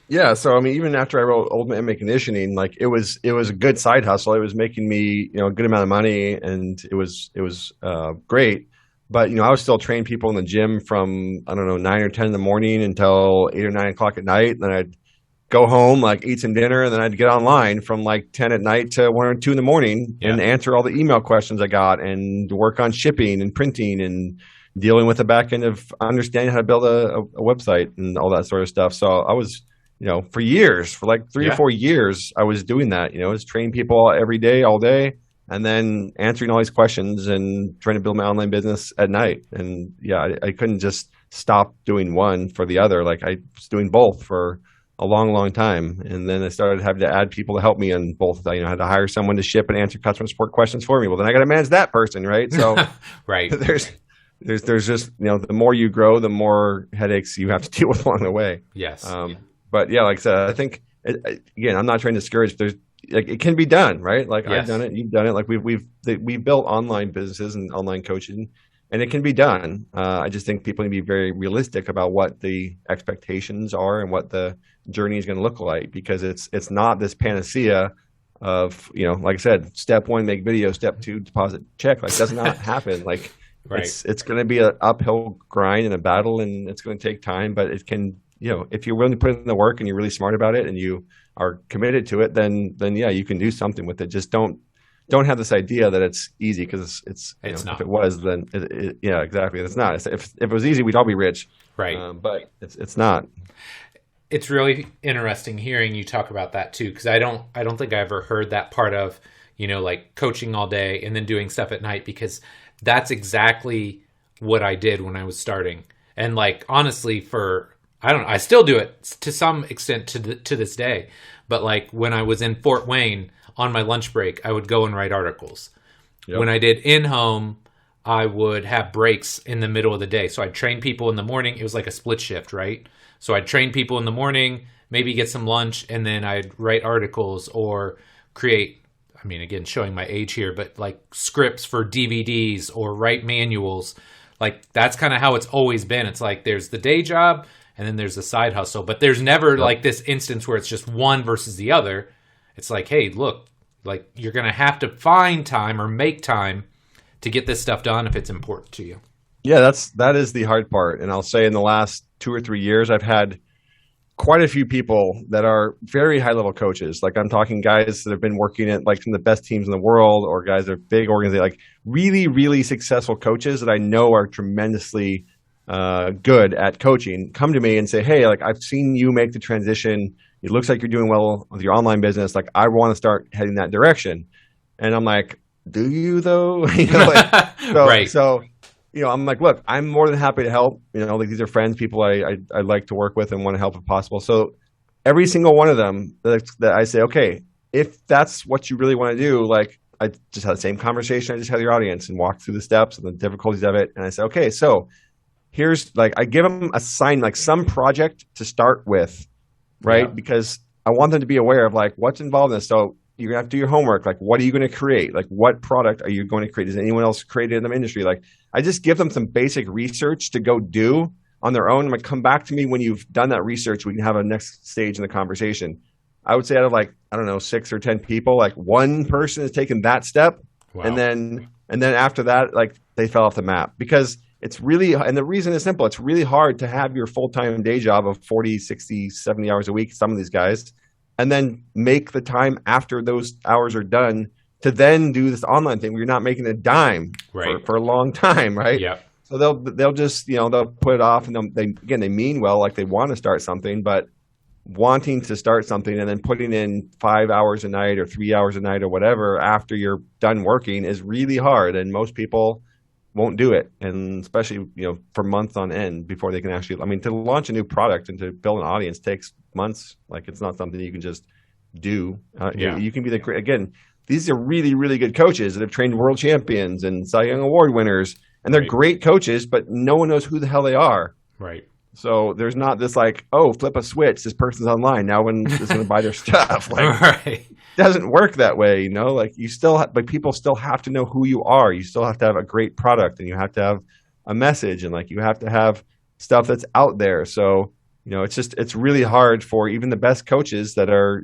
Yeah. So, I mean, even after I wrote Ultimate MMA Conditioning, like it was a good side hustle. It was making me, a good amount of money, and it was great. But, I would still train people in the gym from, 9 or 10 in the morning until 8 or 9 o'clock at night. Then I'd go home, like eat some dinner, and then I'd get online from like 10 at night to 1 or 2 in the morning and answer all the email questions I got and work on shipping and printing and dealing with the back end of understanding how to build a website and all that sort of stuff. So I was, for years, for like 3 or 4 years, I was doing that, I was training people every day, all day. And then answering all these questions and trying to build my online business at night. And I couldn't just stop doing one for the other. Like I was doing both for a long, long time. And then I started having to add people to help me on both. I had to hire someone to ship and answer customer support questions for me. Well, then I got to manage that person, right? So
right.
there's just, the more you grow, the more headaches you have to deal with along the way.
Yes.
But yeah, like I said, I think, again, I'm not trying to discourage. It can be done, right? Like
yes.
I've done it, you've done it. Like we've built online businesses and online coaching, and it can be done. I just think people need to be very realistic about what the expectations are and what the journey is going to look like, because it's not this panacea of, like I said, step 1, make video, step 2, deposit check. Like, does not happen. Like
right.
it's going to be an uphill grind and a battle, and it's going to take time, but it can, if you're willing to put in the work and you're really smart about it and you are committed to it, then yeah, you can do something with it. Just don't have this idea that it's easy, because it's not. If it was, then yeah, exactly. It's not. If it was easy, we'd all be rich.
Right.
But it's not.
It's really interesting hearing you talk about that too, because I don't think I ever heard that part of, like coaching all day and then doing stuff at night, because that's exactly what I did when I was starting. And like, honestly, I still do it to some extent to this day. But like when I was in Fort Wayne on my lunch break, I would go and write articles. Yep. When I did in-home, I would have breaks in the middle of the day. So I'd train people in the morning. It was like a split shift, right? So I'd train people in the morning, maybe get some lunch, and then I'd write articles or create, again, showing my age here, but like scripts for DVDs or write manuals. Like that's kind of how it's always been. It's like there's the day job and then there's the side hustle, but there's never like this instance where it's just one versus the other. It's like, hey, look, like you're going to have to find time or make time to get this stuff done if it's important to you.
Yeah, that is the hard part. And I'll say in the last 2 or 3 years, I've had quite a few people that are very high level coaches. Like I'm talking guys that have been working at like some of the best teams in the world, or guys that are big organizations, like really, really successful coaches that I know are tremendously good at coaching, come to me and say, hey, like I've seen you make the transition. It looks like you're doing well with your online business. Like I want to start heading that direction. And I'm like, do you though?
Right.
So, I'm like, look, I'm more than happy to help. Like these are friends, people I like to work with and want to help if possible. So every single one of them that I say, okay, if that's what you really want to do, like I just had the same conversation I just had with your audience and walked through the steps and the difficulties of it. And I say, okay, so here's like, I give them like some project to start with, right? Yeah. Because I want them to be aware of like what's involved in this. So you're gonna have to do your homework. Like, what are you going to create? Like, what product are you going to create? Does anyone else create it in the industry? Like, I just give them some basic research to go do on their own. I'm like, come back to me when you've done that research. We can have a next stage in the conversation. I would say out of like, I don't know, 6 or 10 people, like one person has taken that step. Wow. And then after that, like they fell off the map, because it's really, and the reason is simple. It's really hard to have your full-time day job of 40, 60, 70 hours a week, some of these guys, and then make the time after those hours are done to then do this online thing where you're not making a dime for a long time, right?
Yeah.
So they'll just, they'll put it off, and they mean well, like they want to start something, but wanting to start something and then putting in 5 hours a night or 3 hours a night or whatever after you're done working is really hard, and most people won't do it, and especially for months on end before they can actually. To launch a new product and to build an audience takes months. Like it's not something you can just do. You can be again. These are really, really good coaches that have trained world champions and Cy Young Award winners, and they're great coaches, but no one knows who the hell they are.
Right.
So there's not this like, oh, flip a switch, this person's online, now one is going to buy their stuff. Like, It doesn't work that way, Like you still, but people still have to know who you are. You still have to have a great product, and you have to have a message, and like you have to have stuff that's out there. So it's really hard for even the best coaches that are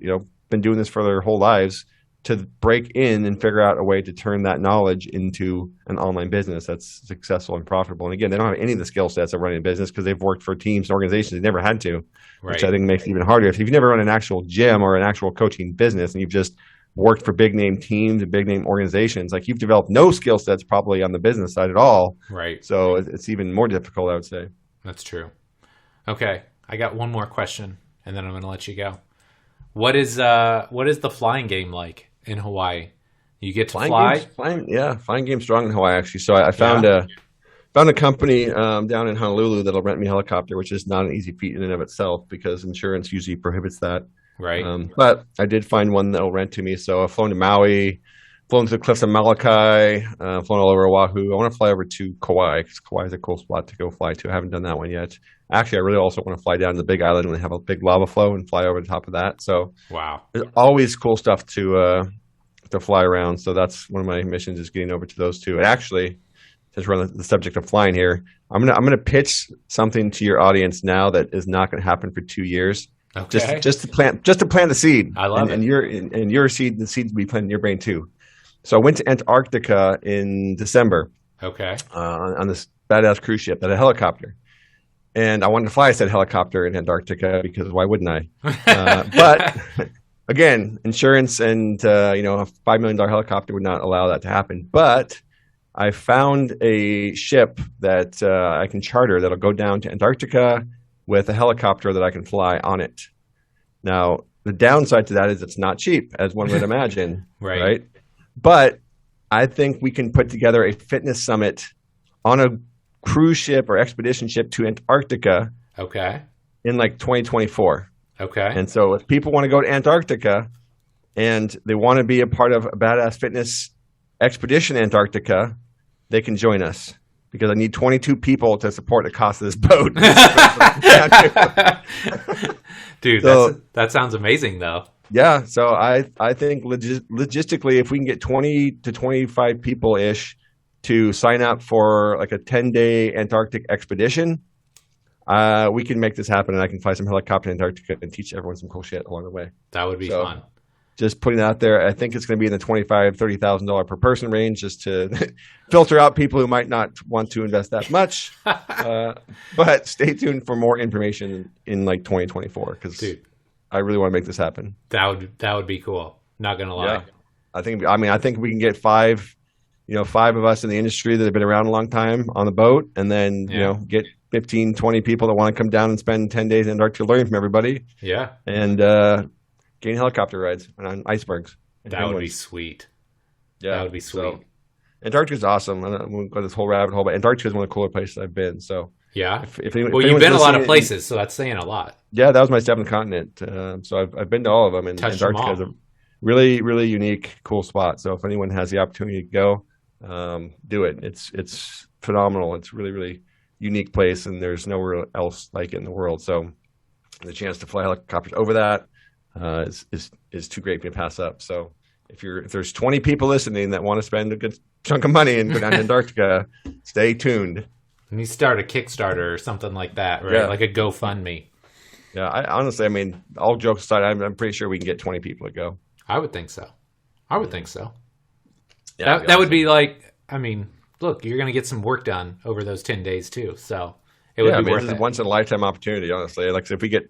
been doing this for their whole lives to break in and figure out a way to turn that knowledge into an online business that's successful and profitable. And again, they don't have any of the skill sets of running a business because they've worked for teams and organizations they never had to, which I think makes it even harder. If you've never run an actual gym or an actual coaching business and you've just worked for big name teams and big name organizations, like you've developed no skill sets probably on the business side at all.
Right.
So it's even more difficult, I would say.
That's true. Okay. I got one more question and then I'm going to let you go. What is the flying game like in Hawaii? You get to fly?
Flying game's strong in Hawaii, actually. So I found found a company down in Honolulu that'll rent me a helicopter, which is not an easy feat in and of itself because insurance usually prohibits that.
Right.
But I did find one that'll rent to me. So I've flown to Maui, flown to the cliffs of Molokai, flown all over Oahu. I want to fly over to Kauai because Kauai is a cool spot to go fly to. I haven't done that one yet. Actually, I really also want to fly down to the Big Island when they have a big lava flow and fly over the top of that. So
Wow.
there's always cool stuff to fly around. So that's one of my missions is getting over to those two. And actually, since we're on the subject of flying here, I'm gonna pitch something to your audience now that is not going to happen for 2 years.
Okay.
Just to plant the seed.
I love it.
And your seed, the seeds will be planted in your brain too. So I went to Antarctica in December.
Okay.
On this badass cruise ship, that a helicopter, and I wanted to fly said helicopter in Antarctica because why wouldn't I? But again, insurance and a $5 million helicopter would not allow that to happen. But I found a ship that I can charter that'll go down to Antarctica with a helicopter that I can fly on it. Now, the downside to that is it's not cheap, as one would imagine, right? But I think we can put together a fitness summit on a cruise ship or expedition ship to Antarctica in like 2024.
Okay.
And so if people want to go to Antarctica and they want to be a part of a badass fitness expedition in Antarctica, they can join us. Because I need 22 people to support the cost of this boat.
Dude, that sounds amazing, though.
Yeah, so I think logistically, if we can get 20 to 25 people-ish to sign up for like a 10-day Antarctic expedition, we can make this happen, and I can fly some helicopter in Antarctica and teach everyone some cool shit along the way.
That would be fun.
Just putting it out there, I think it's going to be in the $25,000 to $30,000 per person range, just to filter out people who might not want to invest that much. But stay tuned for more information in like 2024, because I really want to make this happen.
That would be cool. Not gonna lie.
Yeah. I think we can get five of us in the industry that have been around a long time on the boat, and then get 15, 20 people that want to come down and spend 10 days in Antarctica learning from everybody.
Yeah.
And getting helicopter rides on icebergs.
That would be sweet.
Yeah,
that would be sweet. So,
Antarctica's awesome. I won't go this whole rabbit hole, but Antarctica is one of the cooler places I've been. So
yeah. You've been a lot of places, so that's saying a lot.
Yeah, that was my seventh continent. So I've been to all of them, and Antarctica is a really, really unique, cool spot. So if anyone has the opportunity to go, do it. It's phenomenal. It's really, really unique place, and there's nowhere else like it in the world. So the chance to fly helicopters over that is too great for me to pass up. So if there's 20 people listening that want to spend a good chunk of money and go down to Antarctica, stay tuned.
And you start a Kickstarter or something like that, right?
Yeah.
Like a GoFundMe.
Yeah, honestly, all jokes aside, I'm pretty sure we can get 20 people to go.
I would think so.
Yeah,
that would be like, look, you're going to get some work done over those 10 days too. So it would be worth
this is
it.
a once in a lifetime opportunity, honestly. Like, if we get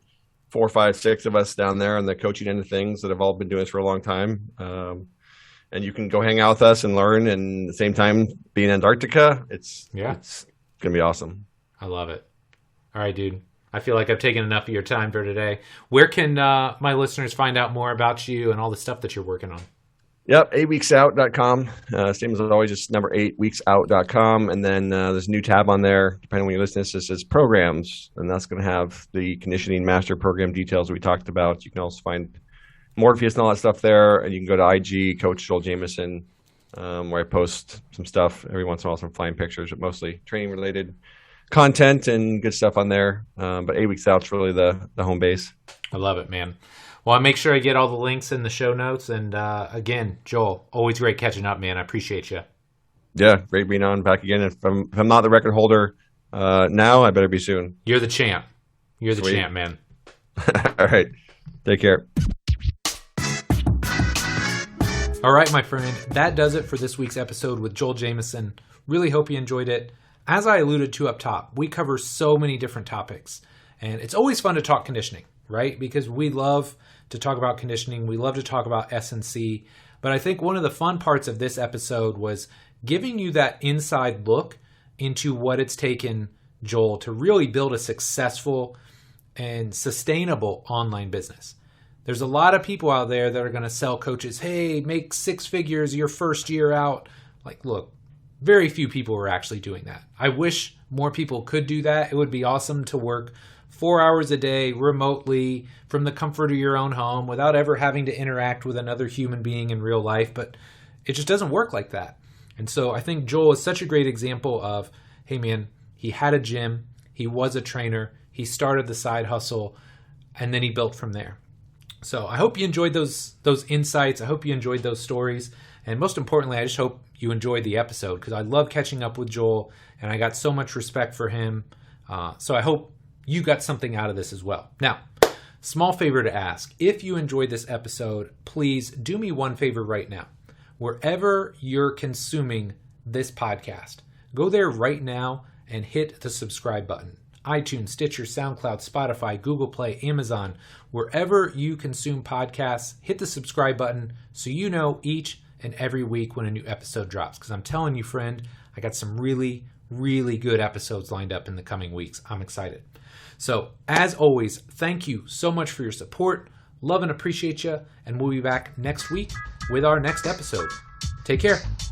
4, 5, 6 of us down there on the coaching end of things that have all been doing this for a long time, and you can go hang out with us and learn, and at the same time be in Antarctica, it's going to be awesome.
I love it. All right, dude. I feel like I've taken enough of your time for today. Where can my listeners find out more about you and all the stuff that you're working on?
Yep, 8weeksout.com. Same as always, just number 8weeksout.com. And then there's a new tab on there, depending on when you listen to this, that says programs. And that's going to have the conditioning master program details we talked about. You can also find Morpheus and all that stuff there. And you can go to IG, Coach Joel Jamieson, where I post some stuff every once in a while, some flying pictures, but mostly training related content and good stuff on there. But 8 Weeks Out's really the home base.
I love it, man. Well, I'll make sure I get all the links in the show notes. And again, Joel, always great catching up, man. I appreciate you.
Yeah, great being on back again. If I'm not the record holder now, I better be soon.
You're the champ. You're the champ, man.
All right. Take care.
All right, my friend. That does it for this week's episode with Joel Jamieson. Really hope you enjoyed it. As I alluded to up top, we cover so many different topics. And it's always fun to talk conditioning, right? Because we love to talk about conditioning. We love to talk about S&C. But I think one of the fun parts of this episode was giving you that inside look into what it's taken Joel to really build a successful and sustainable online business. There's a lot of people out there that are going to sell coaches, hey, make 6 figures your first year out. Like, look, very few people are actually doing that. I wish more people could do that. It would be awesome to work 4 hours a day remotely from the comfort of your own home without ever having to interact with another human being in real life, but it just doesn't work like that. And so I think Joel is such a great example of, hey man, he had a gym, he was a trainer, he started the side hustle, and then he built from there. So I hope you enjoyed those insights. I hope you enjoyed those stories. And most importantly, I just hope you enjoyed the episode, because I love catching up with Joel and I got so much respect for him. So I hope you got something out of this as well. Now, small favor to ask. If you enjoyed this episode, please do me one favor right now. Wherever you're consuming this podcast, go there right now and hit the subscribe button. iTunes, Stitcher, SoundCloud, Spotify, Google Play, Amazon, wherever you consume podcasts, hit the subscribe button so you know each and every week when a new episode drops. Because I'm telling you, friend, I got some really, really good episodes lined up in the coming weeks. I'm excited. So, as always, thank you so much for your support. Love and appreciate you. And we'll be back next week with our next episode. Take care.